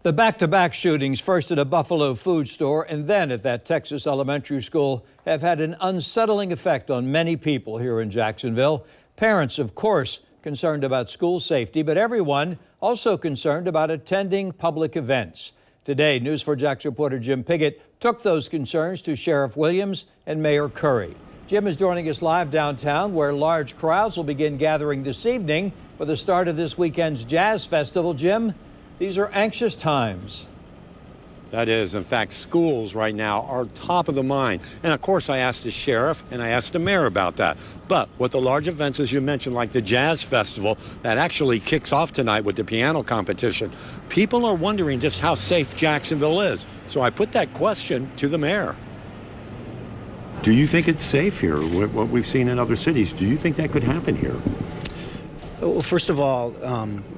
The back-to-back shootings, first at a Buffalo food store and then at that Texas elementary school, have had an unsettling effect on many people here in Jacksonville. Parents, of course, concerned about school safety, but everyone also concerned about attending public events. Today, News4Jax reporter Jim Piggott took those concerns to Sheriff Williams and Mayor Curry. Jim is joining us live downtown, where large crowds will begin gathering this evening for the start of this weekend's Jazz Festival. Jim, these are anxious times. That is. In fact, schools right now are top of the mind. And of course, I asked the sheriff and I asked the mayor about that. But with the large events, as you mentioned, like the Jazz Festival, that actually kicks off tonight with the piano competition, people are wondering just how safe Jacksonville is. So I put that question to the mayor. Do you think it's safe here? What we've seen in other cities, do you think that could happen here? Well, first of all,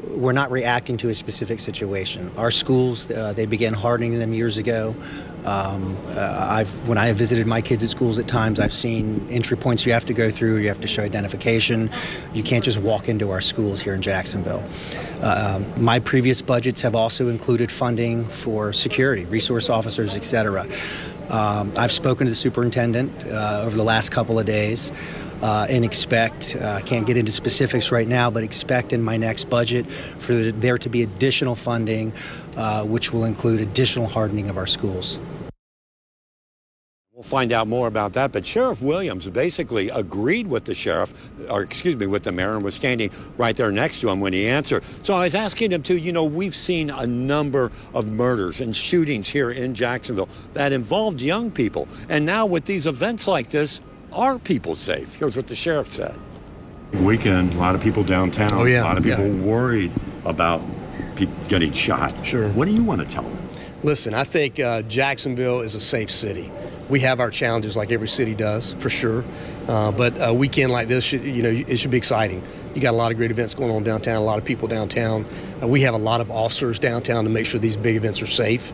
we're not reacting to a specific situation. Our schools, they began hardening them years ago. When I have visited my kids at schools at times, I've seen entry points you have to go through. You have to show identification. You can't just walk into our schools here in Jacksonville. My previous budgets have also included funding for security, resource officers, etc. I've spoken to the superintendent over the last couple of days. And expect, can't get into specifics right now, but expect in my next budget for there to be additional funding, which will include additional hardening of our schools. We'll find out more about that, but Sheriff Williams basically agreed with the sheriff, or excuse me, with the mayor, and was standing right there next to him when he answered. So I was asking him too, we've seen a number of murders and shootings here in Jacksonville that involved young people. And now with these events like this, are people safe? Here's what the sheriff said. Weekend, a lot of people downtown. Oh, yeah. A lot of people worried about people getting shot. Sure. What do you want to tell them? Listen, I think Jacksonville is a safe city. We have our challenges like every city does, for sure. But a weekend like this, it should be exciting. You got a lot of great events going on downtown, a lot of people downtown. We have a lot of officers downtown to make sure these big events are safe.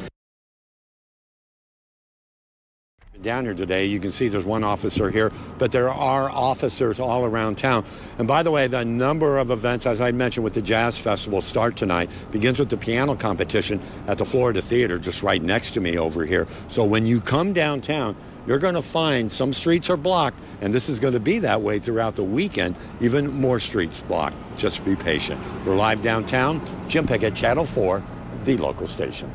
Down here today, you can see there's one officer here, but there are officers all around town. And by the way, the number of events, as I mentioned, with the Jazz Festival start tonight, begins with the piano competition at the Florida Theater, just right next to me over here. So when you come downtown, you're going to find some streets are blocked, and this is going to be that way throughout the weekend, even more streets blocked. Just be patient. We're live downtown. Jim Piggott, Channel 4, the local station.